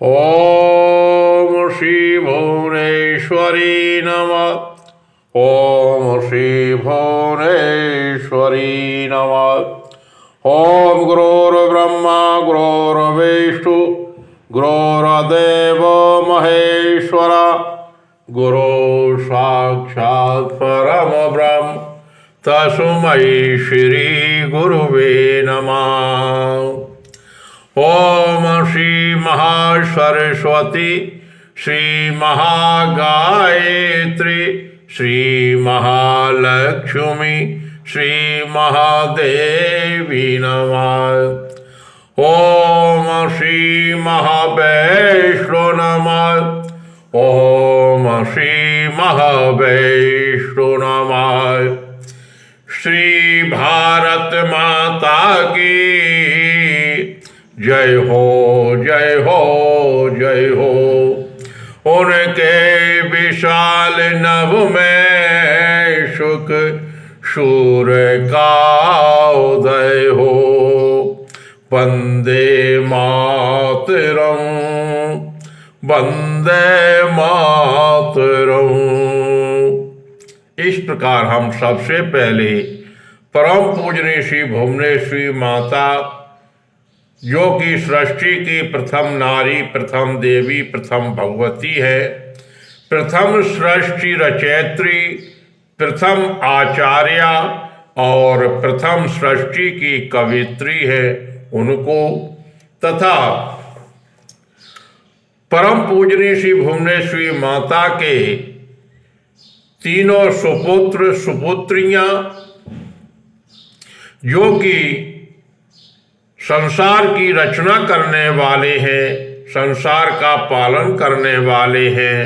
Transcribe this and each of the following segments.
ओम श्री भुवनेश्वरी नमः। ओम श्री भुवनेश्वरी नमः। ओम गुरुर्ब्रह्मा गुरुर्विष्णु गुरुर्देवो महेश्वर गुरु साक्षात् परम ब्रह्म तस्मै श्री गुरुवे नमः। ओम श्री महासरस्वती श्री महागायत्री श्री महालक्ष्मी श्री महादेवी नमः। ओम श्री महावैष्णो नमः। ओम श्री महावैष्णो नमः। श्री भारत माता की जय हो जय हो जय हो। उनके विशाल नभ में शुक सूर्य का उदय हो। वंदे मातरम वंदे मातरम। इस प्रकार हम सबसे पहले परम पूजनीय श्री भुवनेश्वरी माता, जो कि सृष्टि की प्रथम नारी, प्रथम देवी, प्रथम भगवती है, प्रथम सृष्टि रचयित्री, प्रथम आचार्या और प्रथम सृष्टि की कवित्री है, उनको तथा परम पूजनीय श्री भुवनेश्वरी माता के तीनों सुपुत्र सुपुत्रियां, जो कि संसार की रचना करने वाले हैं, संसार का पालन करने वाले हैं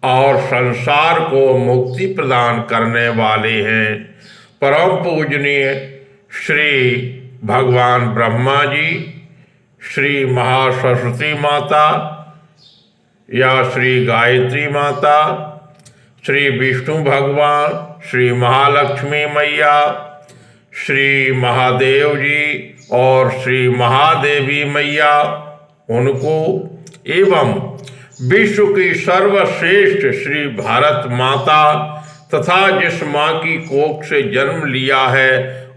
और संसार को मुक्ति प्रदान करने वाले हैं। परम पूजनीय श्री भगवान ब्रह्मा जी, श्री महासरस्वती माता या श्री गायत्री माता, श्री विष्णु भगवान, श्री महालक्ष्मी मैया, श्री महादेव जी और श्री महादेवी मैया, उनको एवं विश्व की सर्वश्रेष्ठ श्री भारत माता तथा जिस माँ की कोख से जन्म लिया है,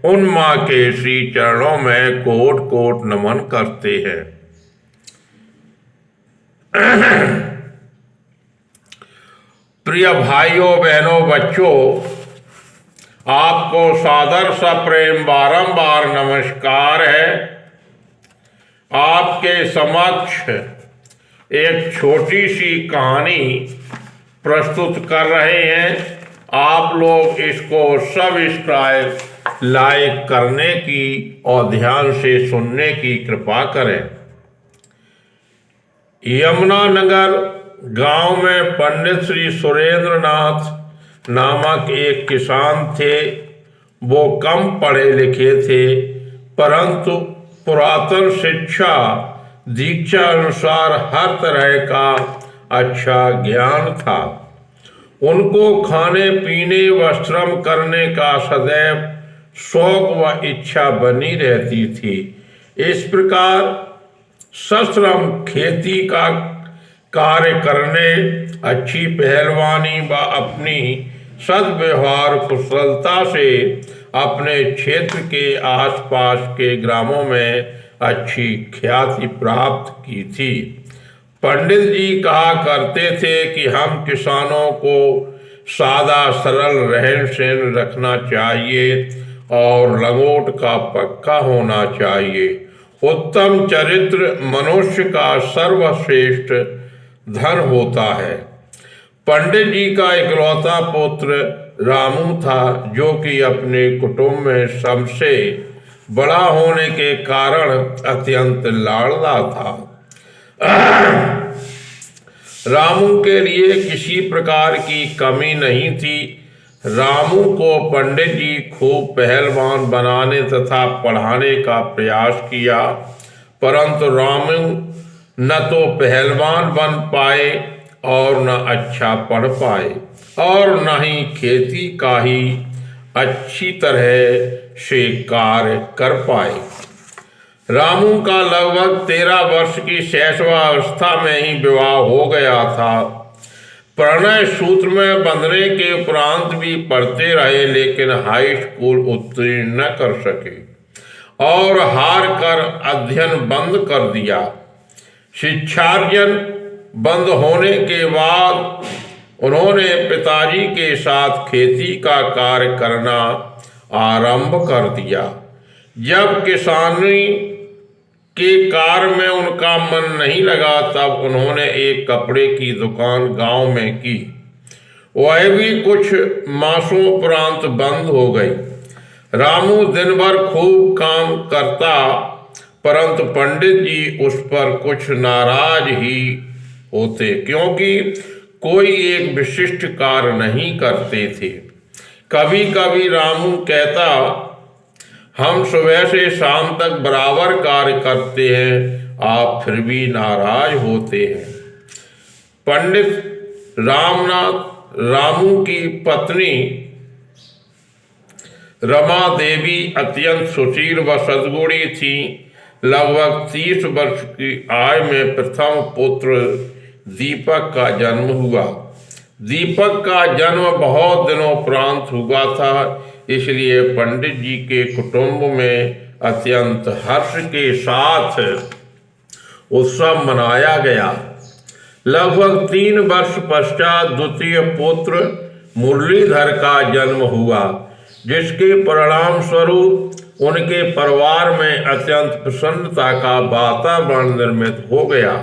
उन माँ के श्री चरणों में कोट कोट नमन करते हैं। प्रिय भाइयों बहनों बच्चों, आपको सादर सा प्रेम बारंबार नमस्कार है। आपके समक्ष एक छोटी सी कहानी प्रस्तुत कर रहे हैं। आप लोग इसको सब्सक्राइब लाइक करने की और ध्यान से सुनने की कृपा करें। यमुनानगर गांव में पंडित श्री सुरेंद्र नाथ नामक एक किसान थे। वो कम पढ़े लिखे थे, परंतु पुरातन शिक्षा दीक्षा अनुसार हर तरह का अच्छा ज्ञान था। उनको खाने पीने वस्त्रम करने का सदैव शौक व इच्छा बनी रहती थी। इस प्रकार सश्रम खेती का कार्य करने, अच्छी पहलवानी व अपनी सद्व्यवहार कुशलता से अपने क्षेत्र के आसपास के ग्रामों में अच्छी ख्याति प्राप्त की थी। पंडित जी कहा करते थे कि हम किसानों को सादा सरल रहन सहन रखना चाहिए और लंगोट का पक्का होना चाहिए। उत्तम चरित्र मनुष्य का सर्वश्रेष्ठ धन होता है। पंडित जी का इकलौता पुत्र रामू था, जो कि अपने कुटुंब में सबसे बड़ा होने के कारण अत्यंत लाडला था। रामू के लिए किसी प्रकार की कमी नहीं थी। रामू को पंडित जी खूब पहलवान बनाने तथा पढ़ाने का प्रयास किया, परंतु रामू न तो पहलवान बन पाए और न अच्छा पढ़ पाए और न ही खेती का ही अच्छी तरह से कार्य कर पाए। रामू का लगभग 13 वर्ष की शैशवावस्था में ही विवाह हो गया था। प्रणय सूत्र में बंधने के उपरांत भी पढ़ते रहे, लेकिन हाई स्कूल उत्तीर्ण न कर सके और हार कर अध्ययन बंद कर दिया। शिक्षार्जन बंद होने के बाद उन्होंने पिताजी के साथ खेती का कार्य करना आरंभ कर दिया। जब किसानी के कार्य में उनका मन नहीं लगा, तब उन्होंने एक कपड़े की दुकान गांव में की। वह भी कुछ मासों उपरांत बंद हो गई। रामू दिन भर खूब काम करता, परंतु पंडित जी उस पर कुछ नाराज ही होते, क्योंकि कोई एक विशिष्ट कार्य नहीं करते थे। कभी कभी रामू कहता, हम सुबह से शाम तक बराबर कार्य करते हैं, आप फिर भी नाराज होते हैं। पंडित रामू की पत्नी रमा देवी अत्यंत सुशील व सद्गुणी थी। लगभग 30 वर्ष की आयु में प्रथम पुत्र दीपक का जन्म हुआ। दीपक का जन्म बहुत दिनों उपरांत हुआ था, इसलिए पंडित जी के कुटुंब में अत्यंत हर्ष के साथ उत्सव मनाया गया। लगभग 3 वर्ष पश्चात द्वितीय पुत्र मुरलीधर का जन्म हुआ, जिसके परिणाम स्वरूप उनके परिवार में अत्यंत प्रसन्नता का वातावरण निर्मित हो गया।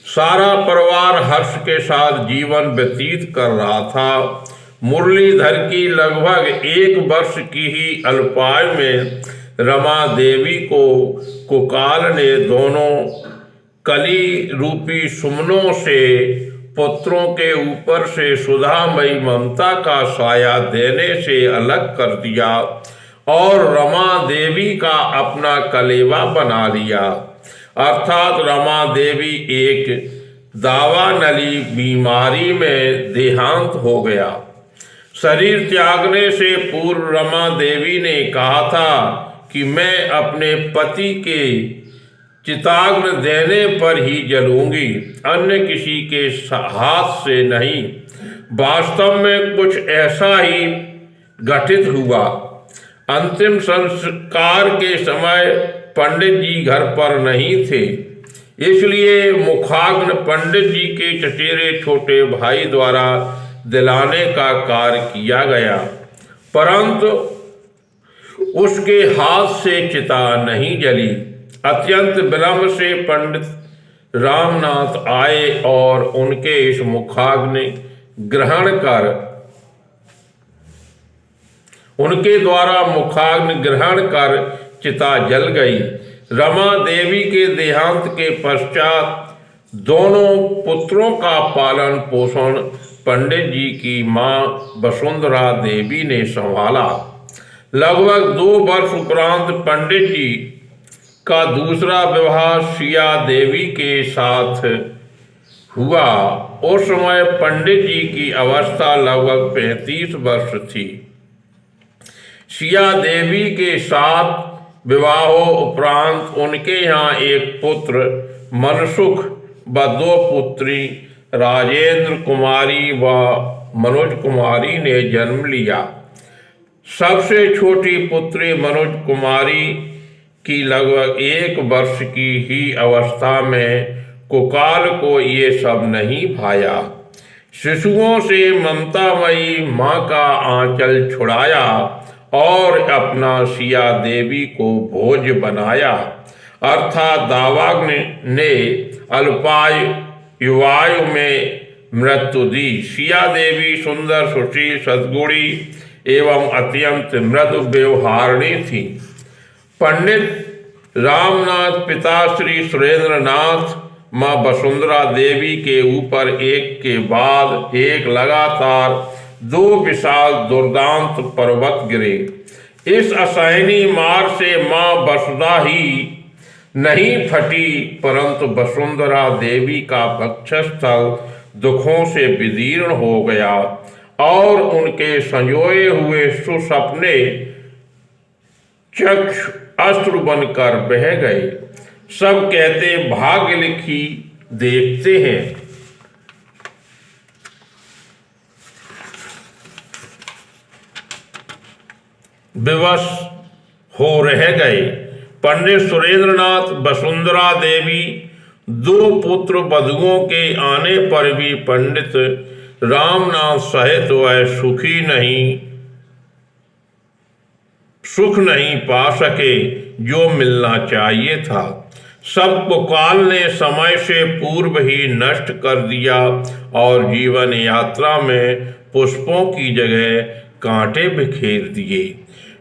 सारा परिवार हर्ष के साथ जीवन व्यतीत कर रहा था। मुरलीधर की लगभग 1 वर्ष की ही अल्पायु में रमा देवी को कुकाल ने दोनों कली रूपी सुमनों से पुत्रों के ऊपर से सुधामयी ममता का साया देने से अलग कर दिया और रमा देवी का अपना कलेवा बना लिया। अर्थात रमा देवी एक दावानली बीमारी में देहांत हो गया। शरीर त्यागने से पूर्व रमा देवी ने कहा था कि मैं अपने पति के चिताग्नि देने पर ही जलूंगी, अन्य किसी के हाथ से नहीं। वास्तव में कुछ ऐसा ही घटित हुआ। अंतिम संस्कार के समय पंडित जी घर पर नहीं थे, इसलिए मुखाग्नि पंडित जी के चचेरे छोटे भाई द्वारा दिलाने का कार्य किया गया, परंतु उसके हाथ से चिता नहीं जली। अत्यंत विलंब से पंडित रामनाथ आए और उनके इस मुखाग्नि ग्रहण कर उनके द्वारा मुखाग्नि ग्रहण कर चिता जल गई। रमा देवी के देहांत के पश्चात दोनों पुत्रों का पालन पोषण पंडित जी की मां वसुंधरा देवी ने संभाला। लगभग 2 वर्ष उपरांत पंडित जी का दूसरा विवाह सिया देवी के साथ हुआ। उस समय पंडित जी की अवस्था लगभग 35 वर्ष थी। सिया देवी के साथ विवाहों उपरांत उनके यहाँ एक पुत्र मनसुख व 2 पुत्री राजेंद्र कुमारी व मनोज कुमारी ने जन्म लिया। सबसे छोटी पुत्री मनोज कुमारी की लगभग 1 वर्ष की ही अवस्था में कुकाल को ये सब नहीं भाया। शिशुओं से ममतामयी माँ का आंचल छुड़ाया और अपना सिया देवी को भोज बनाया। अर्थात दावाग्नि ने अल्पायु युवायु में मृत्यु दी। सिया देवी सुंदर सुशील सद्गुणी एवं अत्यंत मृदु व्यवहारिणी थी। पंडित रामनाथ पिता श्री सुरेंद्रनाथ माँ वसुंधरा देवी के ऊपर एक के बाद एक लगातार 2 विशाल दुर्दांत पर्वत गिरे। इस असहनीय मार से माँ वसुधा ही नहीं फटी, परंतु वसुंधरा देवी का वक्षस्थल दुखों से विदीर्ण हो गया और उनके संजोए हुए सुसपने चक्षु अश्रु बनकर बह गए। सब कहते भाग्य लिखी देखते हैं। विवश हो रह गए। पंडित सुरेंद्रनाथ, वसुंधरा देवी, दो पुत्र वधुओं के आने पर भी पंडित रामनाथ सहित वह सुख नहीं पा सके जो मिलना चाहिए था। सबको काल ने समय से पूर्व ही नष्ट कर दिया और जीवन यात्रा में पुष्पों की जगह कांटे बिखेर दिए।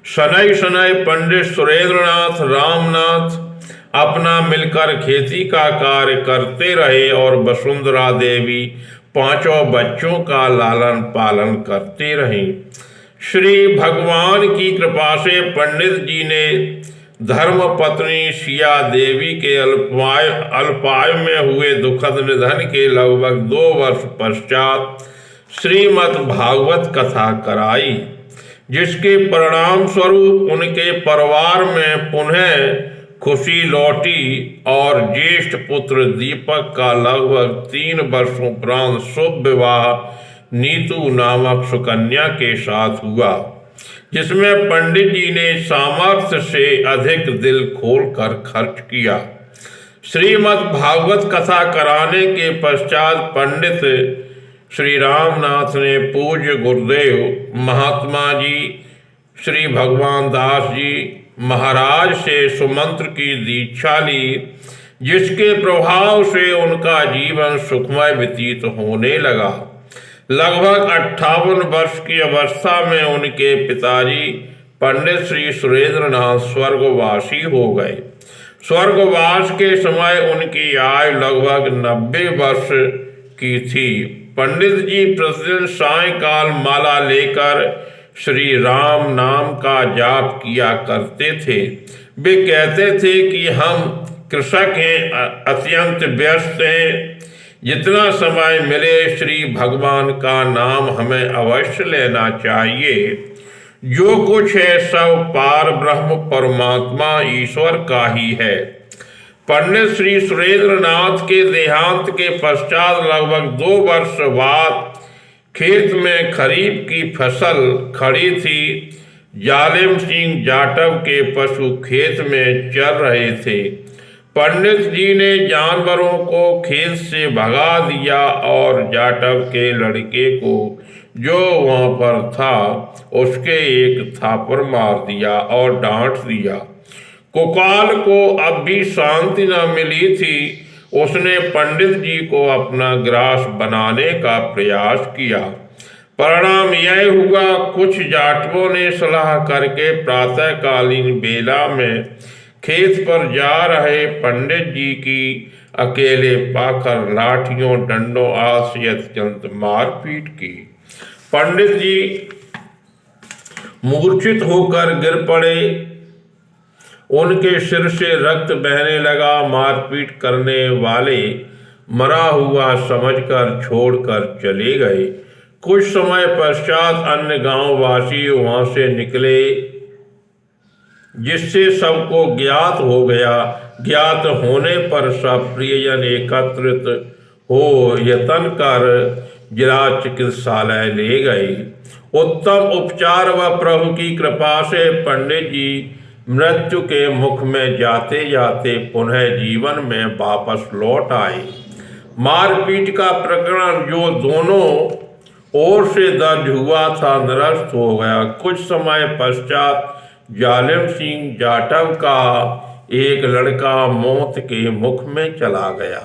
शनै शनै पंडित सुरेंद्रनाथ रामनाथ अपना मिलकर खेती का कार्य करते रहे और वसुंधरा देवी पांचों बच्चों का लालन पालन करते रहे। श्री भगवान की कृपा से पंडित जी ने धर्म पत्नी सिया देवी के अल्पायु में हुए दुखद निधन के लगभग 2 वर्ष पश्चात श्रीमद् भागवत कथा कराई, जिसके परिणाम स्वरूप उनके परिवार में पुनः खुशी लौटी और ज्येष्ठ पुत्र दीपक का लगभग 3 वर्षों उपरांत शुभ विवाह नीतू नामक सुकन्या के साथ हुआ, जिसमें पंडित जी ने सामर्थ्य से अधिक दिल खोलकर खर्च किया। श्रीमद् भागवत कथा कराने के पश्चात पंडित श्री रामनाथ ने पूज्य गुरुदेव महात्मा जी श्री भगवान दास जी महाराज से सुमंत्र की दीक्षा ली, जिसके प्रभाव से उनका जीवन सुखमय व्यतीत होने लगा। लगभग 58 वर्ष की अवस्था में उनके पिताजी पंडित श्री सुरेंद्रनाथ स्वर्गवासी हो गए। स्वर्गवास के समय उनकी आयु लगभग 90 वर्ष की थी। पंडित जी प्रतिदिन सायंकाल माला लेकर श्री राम नाम का जाप किया करते थे। वे कहते थे कि हम कृषक हैं, अत्यंत व्यस्त हैं, जितना समय मिले श्री भगवान का नाम हमें अवश्य लेना चाहिए। जो कुछ है सब पार ब्रह्म परमात्मा ईश्वर का ही है। पंडित श्री सुरेंद्रनाथ के देहांत के पश्चात लगभग 2 वर्ष बाद खेत में खरीफ की फसल खड़ी थी। जालिम सिंह जाटव के पशु खेत में चर रहे थे। पंडित जी ने जानवरों को खेत से भगा दिया और जाटव के लड़के को जो वहां पर था उसके एक थापर मार दिया और डांट दिया। कुकाल को अब भी शांति न मिली थी। उसने पंडित जी को अपना ग्रास बनाने का प्रयास किया। परिणाम यह हुआ, कुछ जाटवों ने सलाह करके प्रातःकालीन बेला में खेत पर जा रहे पंडित जी की अकेले पाकर लाठियों डंडों आदि से अत्यंत मारपीट की। पंडित जी मूर्छित होकर गिर पड़े। उनके सिर से रक्त बहने लगा। मारपीट करने वाले मरा हुआ समझकर छोड़कर चले गए। कुछ समय पश्चात अन्य गांववासी वहां से निकले, जिससे सबको ज्ञात हो गया। ज्ञात होने पर सब प्रियजन एकत्रित हो यत्न कर जिला चिकित्सालय ले गए। उत्तम उपचार व प्रभु की कृपा से पंडित जी मृत्यु के मुख में जाते जाते पुनः जीवन में वापस लौट आए। मारपीट का प्रकरण जो दोनों ओर से दर्ज हुआ था निरस्त हो गया। कुछ समय पश्चात जालिम सिंह जाटव का एक लड़का मौत के मुख में चला गया।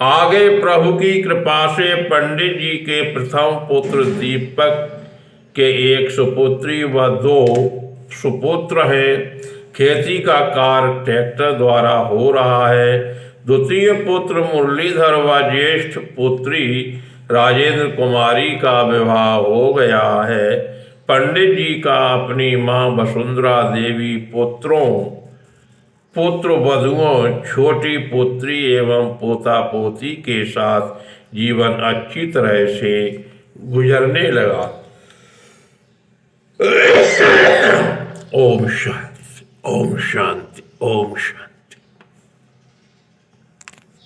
आगे प्रभु की कृपा से पंडित जी के प्रथम पुत्र दीपक के एक सुपुत्री व 2 सुपुत्र हैं। खेती का कार्य ट्रैक्टर द्वारा हो रहा है। द्वितीय पुत्र मुरलीधर व ज्येष्ठ पुत्री राजेंद्र कुमारी का विवाह हो गया है। पंडित जी का अपनी मां वसुंधरा देवी पुत्र वधुओं, छोटी पुत्री एवं पोता पोती के साथ जीवन अच्छी तरह से गुजरने लगा। ओम शांति। ओम शांति ओम शांति।